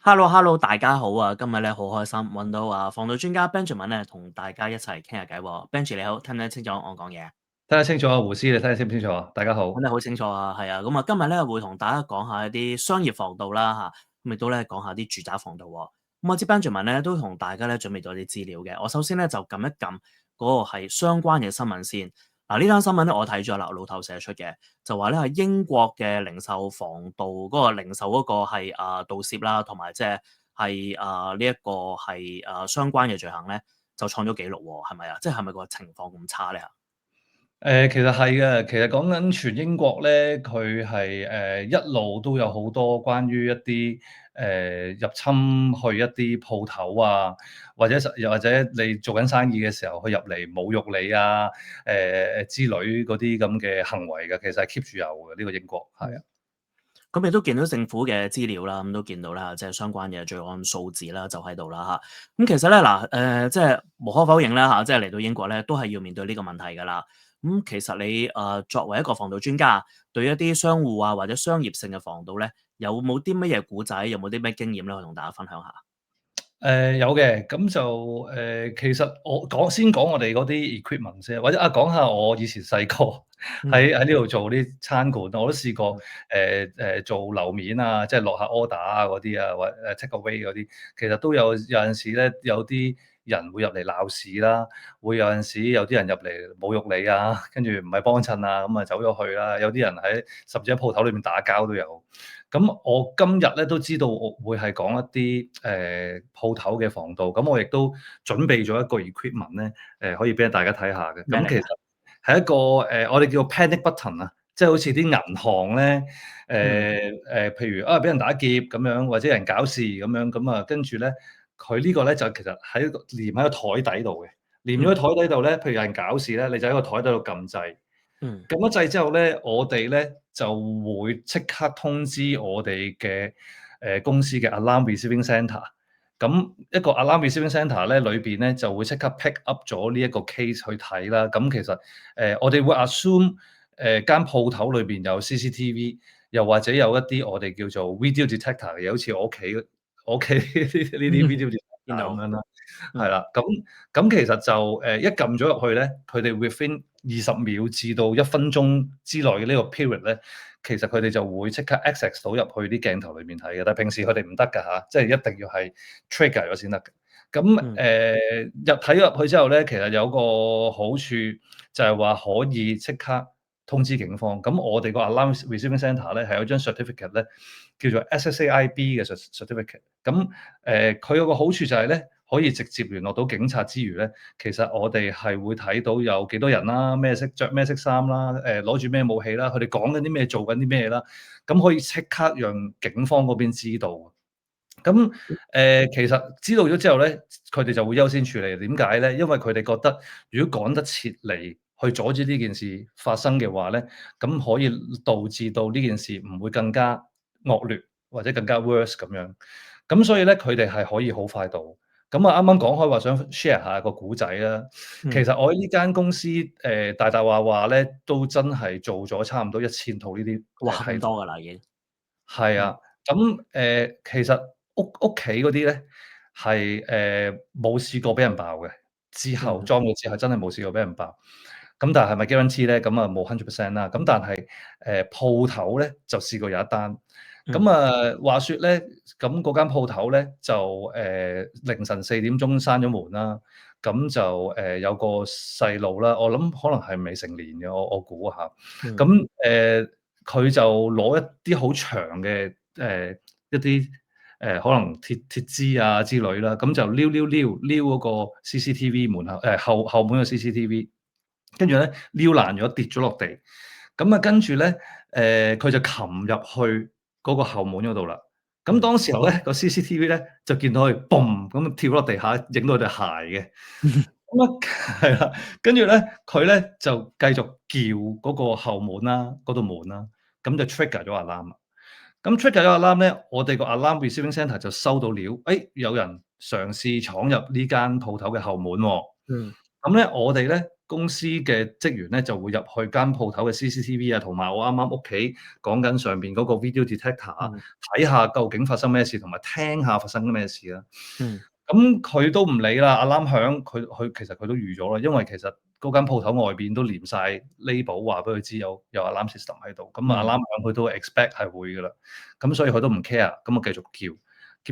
Hello，大家好啊！今日咧好開心揾到防盜專家 Benjamin 咧，同大家一齊傾下偈喎。Benji 你好，聽唔聽得清楚我講嘢？聽得清楚啊，胡師，你聽得清唔清楚啊？大家好。聽得好清楚啊，係啊。咁啊，今日咧會同大家講下一啲商業防盜啦嚇，咁亦都咧講下啲住宅防盜喎。咁我知 Benjamin 咧都同大家咧準備咗啲資料嘅。我首先咧就撳一撳嗰個係相關嘅新聞先。嗱，呢單新聞咧我睇咗啦，路透社出嘅，就話咧係英國嘅零售防盜嗰個零售嗰個係盜竊啦，同埋即係呢一個係相關嘅罪行咧，就創咗紀錄喎，係咪啊？即係咪個情況咁差咧？其實係嘅，其實講緊全英國咧，佢係一路都有好多關於一啲入侵去一啲鋪頭啊，或者又或者你做緊生意嘅時候，佢入嚟侮辱你啊，之類嗰啲咁嘅行為嘅，其實係 keep 住有嘅呢個英國，係啊。咁亦都見到政府嘅資料啦，咁都見到啦，即係相關嘅罪案數字啦，就喺度啦嚇。咁其實咧嗱，即係無可否認啦嚇，即係嚟到英國咧，都係要面對呢個問題噶啦。咁其實你作為一個防盜專家，對一啲商戶啊或者商業性嘅防盜咧，有冇啲乜嘢古仔，有冇啲咩經驗咧，可以同大家分享下？有嘅，咁就其實我先講我哋嗰啲 equipment 先，或者講下我以前細個嗯喺呢度做啲餐館，我都試過嗯做樓面啊，即係落下 order 啊嗰啲啊，或take away 嗰啲，其實都有陣時咧，有啲人會入嚟鬧事啦，會有陣時有啲人入嚟侮辱你啊，跟住唔係幫襯啊，咁啊走咗去啦，有啲人喺甚至喺鋪頭裏面打交都有。咁我今日咧都知道我會係講一啲鋪頭嘅防盜，咁我亦都準備咗一個 equipment 咧，可以俾大家睇下嘅。咁其實咩嚟㗎？係一個我哋叫做 panic button 啊，即係好似啲銀行咧嗯譬如俾人打劫咁樣，或者有人搞事咁樣，咁啊跟住咧佢呢個咧就其實黏喺個台底度嘅，黏咗喺嗯台底度咧，譬如有人搞事咧，你就喺個台底度撳掣。嗯撳咗掣之後咧，我哋咧就會即刻通知我哋嘅公司嘅 alarm receiving centre。咁一個 alarm receiving centre 咧，裏邊咧就會即刻 pick up 咗呢一個 case 去睇啦。咁其實我哋會 assume 間鋪頭裏邊有 CCTV，又或者有一啲我哋叫做 video detector 嘅，好似我屋企呢啲 video 見 detector 咁到樣啦。係嗯啦，咁其實就一撳咗入去咧，佢哋 within 20秒至到1分鐘之內嘅呢個 period 咧，其實佢哋就會即刻 access 到入去啲鏡頭裏面睇嘅。但係平時佢哋唔得㗎吓，即係一定要係 trigger 咗先得嘅。咁嗯睇入去之後咧，其實有個好處就係話可以即刻通知警方。咁我哋個 alarm receiving centre 咧係有張 certificate 咧，叫做 SSAIB 嘅 certificate。咁佢有個好處就係咧，可以直接聯絡到警察之餘咧，其實我哋係會睇到有幾多人啦，着咩色衫啦，攞住咩武器啦，佢哋講緊啲咩，做緊啲咩啦，咁可以即刻讓警方嗰邊知道。咁其實知道咗之後咧，佢哋就會優先處理。點解咧？因為佢哋覺得如果趕得切嚟去阻止呢件事發生嘅話咧，咁可以導致到呢件事唔會更加惡劣或者更加 worse 咁樣。咁所以咧，佢哋係可以好快到。咁啊，啱啱講開話想 share 下個古仔啦。其嗯，實我喺呢間公司大大話話咧，都真係做咗差唔多1000套呢啲哇咁系統。多㗎啦已經，嗯係啊，咁其實屋企嗰啲咧係冇試過俾人爆嘅，之後嗯裝咗之後真係冇試過俾人爆。咁但係係咪 guarantee 咧？咁啊冇100%啦。咁但係鋪頭咧就試過有一單。咁嗯啊話說咧，咁嗰間鋪頭咧就凌晨4點鐘閂咗門啦。咁就有個細路啦，我諗可能係未成年嘅，我估下。嗯咁佢就攞一啲好長嘅一啲可能鐵枝啊之類啦，咁就撩嗰個 CCTV 門口後門嘅 CCTV，跟住咧撩爛咗跌咗落地，咁啊跟住咧佢就擒入去嗰個後門嗰度啦。咁嗯當時候咧個 CCTV 咧就見到佢嘣咁跳落地下，影到佢對鞋嘅。咁啊，係啦，跟住咧，佢咧就繼續撬嗰個後門啦，嗰道門啦，咁就 trigger 咗 alarm 啦。咁 trigger 咗 alarm 咧，我哋個 alarm receiving centre 就收到料，有人嘗試闖入呢間鋪頭嘅後門喎。嗯咁咧，我哋咧公司嘅職員咧就會入去間鋪頭嘅 CCTV 啊，同埋我啱啱屋企講緊上邊嗰個 video detector 啊，嗯睇下究竟發生咩事，同埋聽下發生咩事啦。嗯咁佢都唔理啦，alarm 響，其實佢都預咗啦，因為其實嗰間鋪頭外邊都黏晒 label 話俾佢知有 alarm system 喺度，咁嗯 alarm 響佢都 expect 係會噶啦，咁所以佢都唔 care，咁我繼續叫，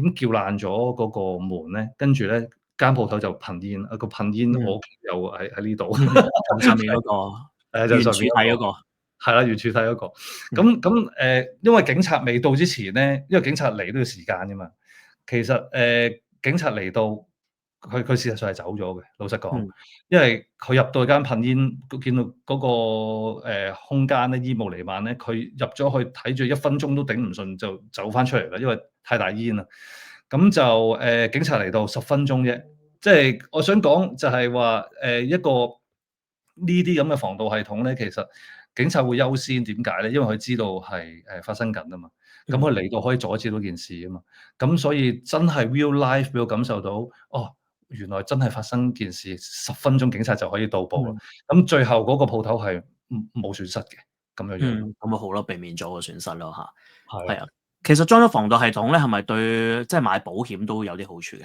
咁叫爛咗嗰個門咧，跟住咧間鋪頭就噴煙，個噴煙我嗯屋企又喺呢度，頭上面嗰個就圓柱體上面嗰個。嗰個，係啦，原處睇嗰個。嗯因為警察未到之前咧，因為警察嚟都要時間噶嘛。其實警察嚟到，佢事實上係走咗嘅。老實講，嗯因為佢入到間噴煙，見到嗰個空間咧煙霧瀰漫咧，佢入咗去睇住1分鐘都頂唔順，就走翻出嚟啦，因為太大煙啦。咁就警察嚟到10分鐘啫，即係我想講就係話一個呢啲咁嘅防盜系統咧，其實警察會優先，點解咧？因為佢知道係發生緊啊嘛，咁佢嚟到可以阻止到件事啊嘛，咁所以真係 real life 俾我感受到，哦，原來真係發生件事10分鐘警察就可以到埗啦，嗯咁最後嗰個鋪頭係冇損失嘅，咁樣樣咯，咁咪好咯，避免咗個損失咯嚇。係啊。係啊，其實裝咗防盜系統咧，係咪對即係買保險都有啲好處嘅？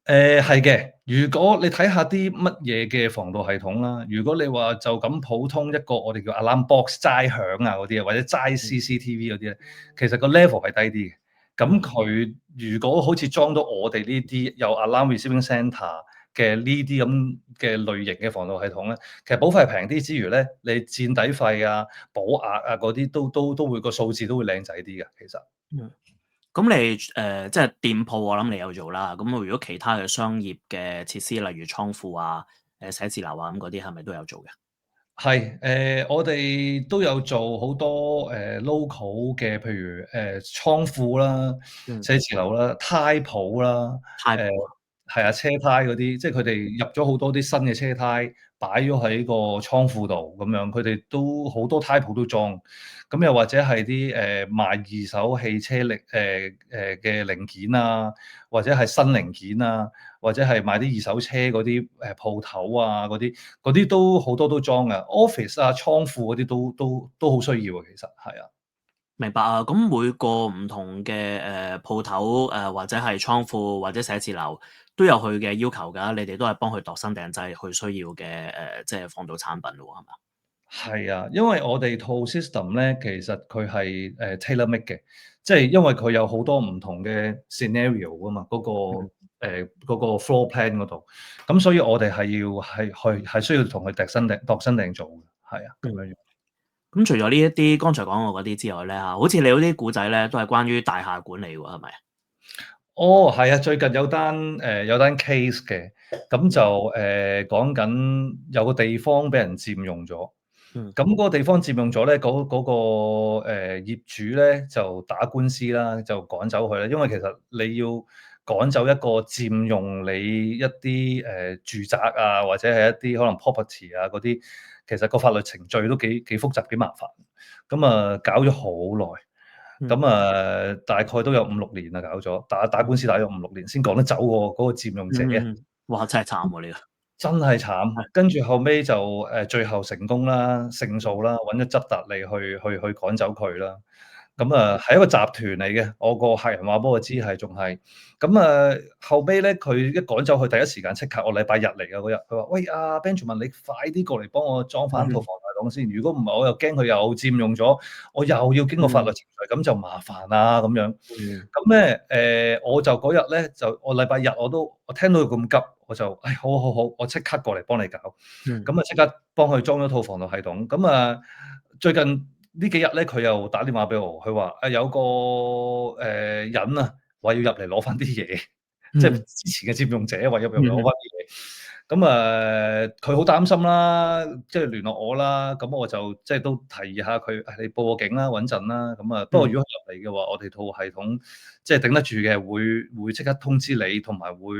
係嘅，如果你睇下啲乜嘢嘅防盜系統啦，如果你話就咁普通一個我哋叫 alarm box 齋響啊嗰啲啊，或者齋 CCTV 嗰啲咧，其實個 level 係低啲嘅。咁佢如果好似裝到我哋呢啲有 alarm receiving centre 嘅呢啲咁嘅類型嘅防盜系統咧，其實保費係平啲之餘咧，你墊底費啊、保額啊嗰啲都會個數字都會靚仔啲嘅，其實。嗯。咁你即係店鋪，我諗你有做啦。咁如果其他嘅商業嘅設施，例如倉庫啊、寫字樓啊咁嗰啲，係咪都有做嘅？係，我哋都有做好多local 嘅，譬如倉庫啦、嗯，寫字樓啦、呔鋪啦，誒太鋪啊，係啊，車呔嗰啲，即係佢哋入咗好多啲新嘅車呔，擺咗喺個倉庫度咁樣，佢哋都好多呔鋪都裝。咁又或者係啲賣二手汽車嘅零件啊，或者係新零件啊，或者係賣啲二手車嗰啲鋪頭啊，嗰啲都好多都裝㗎。office 啊、倉庫嗰啲都好需要啊，其實係啊。明白啊。咁每個唔同嘅鋪頭或者係倉庫或者寫字樓都有佢嘅要求㗎。你哋都係幫佢度身訂製佢需要嘅即係防盜產品咯，係嘛？係啊，因為我哋套 system 咧，其實佢係tailor make 嘅，即係因為佢有好多唔同嘅 scenario 啊嘛，嗰個 floor plan 嗰度，咁所以我哋係需要同佢度身訂做嘅，係啊，咁樣樣。咁除咗呢一啲剛才講過嗰啲之外咧嚇，好似你嗰啲古仔咧都係關於大廈管理喎，係咪？哦，係啊，最近有單 case 嘅，咁就講緊有個地方俾人佔用咗。嗯咁嗰個地方佔用咗咧，嗰個業主咧就打官司啦，就趕走佢啦。因為其實你要趕走一個佔用你一啲住宅啊，或者係一啲可能 property 啊嗰啲，其實個法律程序都幾複雜、幾麻煩。咁啊，搞咗好耐。咁大概都有5、6年啦，搞咗打官司打咗5、6年先趕得走嗰個佔用者啊！哇！真係慘喎呢個。真係慘，係跟住後尾就最後成功啦，勝訴啦，揾咗執達吏去趕走佢啦。咁係一個集團嚟嘅，我個客人話俾我知係仲係。咁後尾咧，佢一趕走佢第一時間即刻，我禮拜日嚟嘅嗰日，佢話：喂，阿 Benjamin，你快啲過嚟幫我裝翻套防盜網先，如果唔係我又驚佢又佔用咗，我又要經過法律程序，咁就麻煩啦咁樣。咁咧我就嗰日咧我禮拜日我聽到佢咁急，我就好，我即刻過嚟幫你搞。咁即刻幫佢裝咗套防盜系統。咁最近呢幾日咧，佢又打電話俾我，佢話有個人啊，話要入嚟攞翻啲嘢，即係之前嘅佔用者話要入嚟攞翻啲嘢。咁佢好擔心啦，即係聯絡我啦。咁我就即係都提議下佢，你報個警啦，穩陣啦。咁不過如果入嚟嘅話，我哋套系統即係頂得住嘅，會即刻通知你，同埋會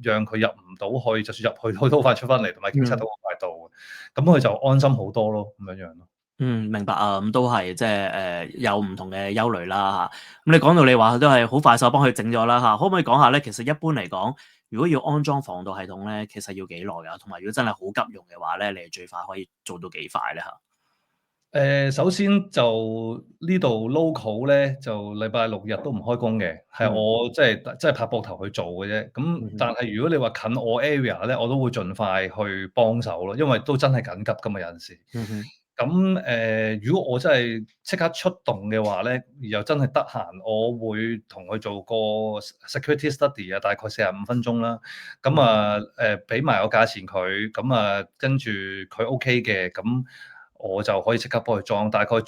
讓佢入唔到去，就算入去都好快出翻嚟，同埋警察都好快到嘅。咁佢就安心好多咯，咁樣樣咯。明白啊。咁都係即係有唔同嘅憂慮啦嚇。咁你講到你話都係好快手幫佢整咗啦嚇，可唔可以講下咧？其實一般嚟講，如果要安裝防盜系統咧，其實要幾耐啊？同埋如果真係好急用嘅話咧，你係最快可以做到幾快咧嚇？首先就呢度 local 咧，就禮拜六日都唔開工嘅，係嗯我即係拍膊頭去做嘅啫。咁嗯哼但係如果你話近我 area 咧，我都會盡快去幫手咯，因為都真係緊急㗎嘛，有陣時。嗯哼咁如果我真係即刻出動嘅話咧，而又真係得閒，我會同佢做個 security study 啊，大概45分鐘啦。咁嗯啊俾埋個價錢佢，咁啊跟住佢 OK 嘅，咁我就可以即刻幫佢裝大概2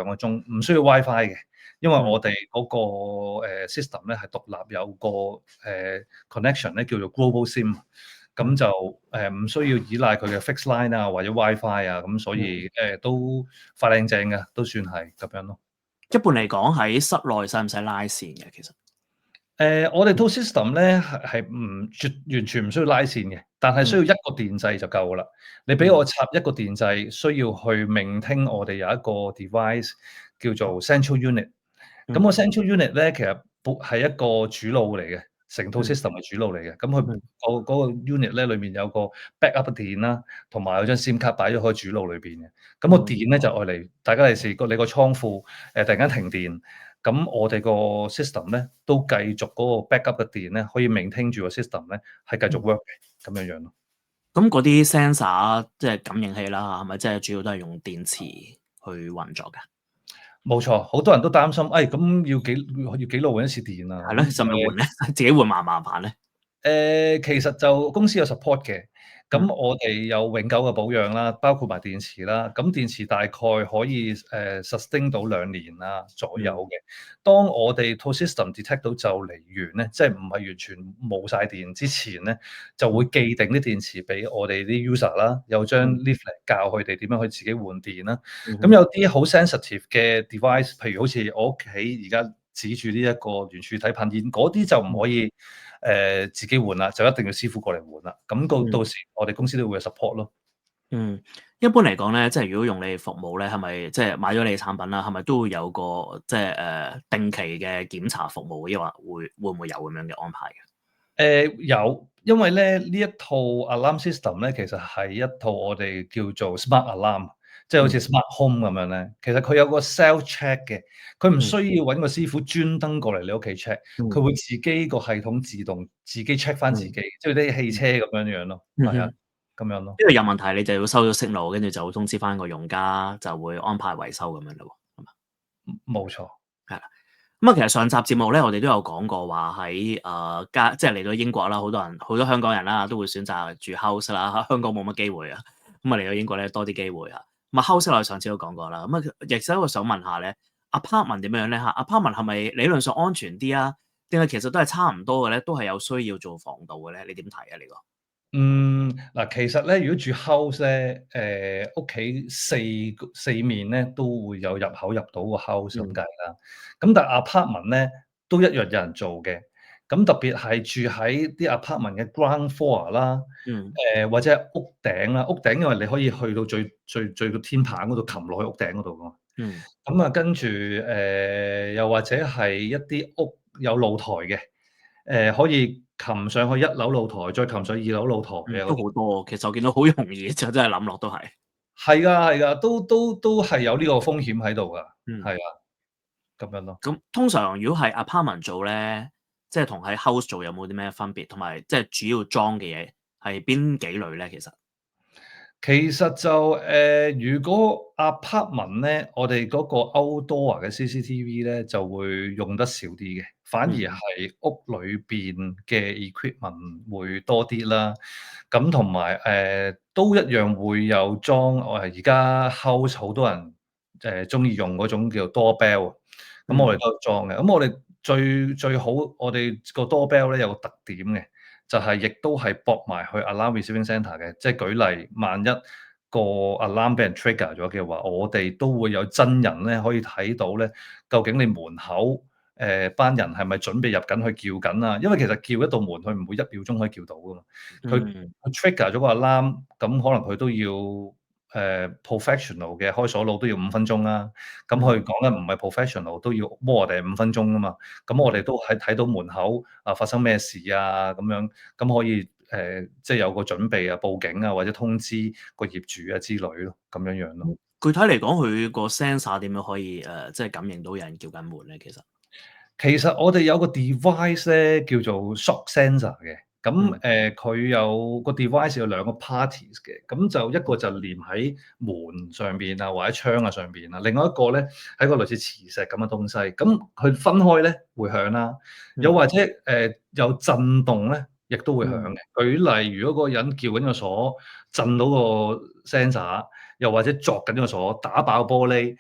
個鐘，唔需要 WiFi 嘅，因為嗯我哋嗰個system 咧係獨立有個connection 咧叫做 Global SIM。咁就唔需要依賴佢嘅 fixed line 啊，或者 WiFi 啊，咁所以都快靚正嘅，都算係咁樣咯。一般嚟講喺室內使唔使拉線嘅？其實我哋套 system 咧係完全唔需要拉線嘅，但係需要一個電掣就夠噶啦。你俾我插一個電掣，需要去maintain我哋有一個 device 叫做 central unit。咁個 central unit 咧，其實係一個主腦嚟嘅，成套 system 嘅主腦嚟嘅。咁佢嗰個 unit 咧，裏面有個 backup 電啦，同埋有張 SIM 卡擺咗喺個主腦裏邊嘅。咁個電咧就愛嚟大家嚟試過你個倉庫突然間停電，咁我哋個 system 咧都繼續嗰個 backup 嘅電咧，可以 maintain 住個 system 咧係繼續 work 嘅咁樣樣咯。咁嗰啲 sensor 即係感應器啦，係咪即係主要都係用電池去運作嘅？冇錯，好多人都擔心，咁要幾耐換一次電啊？係咯，使咪換咧？自己換麻煩咧？其實就公司有 support 嘅，咁嗯我哋有永久嘅保養啦，包括埋電池啦。咁電池大概可以sustain 到2年啦左右嘅。當我哋套 system detect 到就嚟完咧，即係唔係完全冇晒電之前咧，就會寄定啲電池俾我哋啲 user 啦，有張 leaflet 教佢哋點樣去自己換電啦。咁有啲好 sensitive 嘅 device，譬如好似我屋企而家指住呢一個圓柱體噴煙，嗰啲就唔可以自己換啦，就一定要師傅過嚟換啦。咁到時我哋公司都會有 support 咯。一般嚟講咧，即係如果用你哋服務咧，係咪即係買咗你嘅產品啦，係咪都會有個即係定期嘅檢查服務，抑或會唔會有咁樣嘅安排嘅？有，因為咧呢一套 alarm system 咧，其實係一套我哋叫做 smart alarm，即係好似 smart home 咁樣咧。其實佢有個 self check 嘅，佢唔需要揾個師傅專登過嚟你屋企 check，佢會自己個系統自動自己 check 翻自己，即係啲汽車咁樣樣咯。係啊，咁樣咯。因為有問題，你就要收咗 signal，跟住就會通知翻個用家，就會安排維修咁樣咯，係嘛？冇錯。係啦。咁啊，其實上集節目咧，我哋都有講過話喺即係嚟到英國啦，好多香港人啦，都會選擇住 house 啦。香港冇乜機會啊，咁啊嚟到英國咧多啲機會啊。咁啊 house 我哋上次都講過啦。咁啊，亦都我想問下咧，apartment 點樣咧嚇？apartment 係咪理論上安全啲啊？定係其實都係差唔多嘅咧？都係有需要做防盜嘅咧？你點睇啊？呢個？嗱，其實咧，如果住 house 咧，屋企四面咧都會有入口入到個 house 咁計啦。咁但係 apartment 咧都一樣有人做嘅。咁特別係住喺啲 apartment 嘅 ground floor 啦，或者係屋頂啦。屋頂因為你可以去到最個天棚嗰度擒落去屋頂嗰度噶嘛。咁啊，跟住又或者係一啲屋有露台嘅，可以擒上去1樓露台，再擒上2樓露台嘅都嗰啲。好多，其實我見到好容易，就真係諗落都係。係㗎係㗎，都係有呢個風險喺度㗎，係啊，咁樣咯。咁通常如果係 apartment 做咧，即係同喺 house 做有冇啲咩分別？同埋即係主要裝嘅嘢係邊幾類咧？其實就如果 apartment 咧，我哋嗰個 outdoor 嘅 CCTV 咧就會用得少啲嘅，反而係屋裏邊嘅 equipment 會多啲啦。咁同埋都一樣會有裝，而家 house 好多人中意用嗰種叫 doorbell，咁我哋都有裝嘅。咁我哋最好，我哋個 doorbell 咧有個特點嘅。就係亦都係駁埋去 alarm receiving centre 嘅，即係舉例，萬一個 alarm 俾人 trigger 咗嘅話，我哋都會有真人咧可以睇到咧，究竟你門口班人係咪準備入緊去叫緊啊？因為其實叫一道門，佢唔會1秒鐘可以叫到噶嘛。佢 trigger 咗個 alarm，咁可能佢都要 professional 嘅開鎖佬都要5分鐘啦。咁佢講緊唔係 professional 都要摸我哋5分鐘啊嘛。咁我哋都喺睇到門口發生咩事啊咁樣，咁可以即係有個準備啊，報警啊，或者通知個業主啊之類咯，咁樣樣咯。具體嚟講，佢個 sensor 點樣可以即係感應到有人叫緊門咧？其實我哋有個 device 咧叫做 shock sensor 嘅，咁佢有個 device 有兩個 parties 嘅，咁就一個就連喺門上邊啊或者窗啊上邊啊，另外一個咧係一個類似磁石咁嘅東西，咁佢分開咧會響啦，又或者有震動咧，亦都會響嘅。舉例，如果嗰個人撬緊個鎖，震到個 sensor，又或者鑿緊個鎖，打爆玻璃，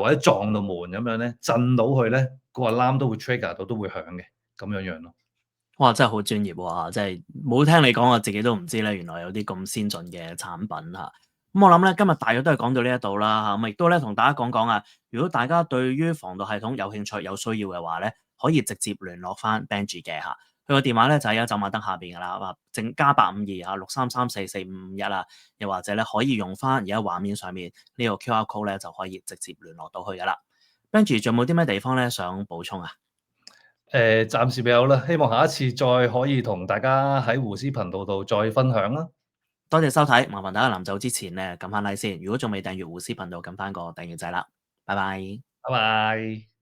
或者撞到門咁樣咧，震到佢咧，個 alarm 都會 trigger 到，都會響嘅，咁樣樣咯。哇！真係好專業喎，即係冇聽你講，我自己都唔知咧，原來有啲咁先進嘅產品嚇。咁我諗咧，今日大約都係講到呢一度啦嚇，咁亦都咧同大家講講啊，如果大家對於防盜系統有興趣、有需要嘅話咧，可以直接聯絡翻 Benji 嘅嚇。佢個電話咧就喺走馬燈下邊噶啦，話正加85263344551啦，又或者咧可以用翻而家畫面上面呢個 QR code 咧就可以直接聯絡到佢噶啦。Benji 仲有冇啲咩地方咧想補充啊？暫時未有啦，希望下一次再可以同大家喺胡思頻道度再分享啦。多謝收睇，麻煩大家臨走之前咧撳翻 like 先。如果仲未訂閱胡思頻道，撳翻個訂閱掣啦。拜拜。拜拜。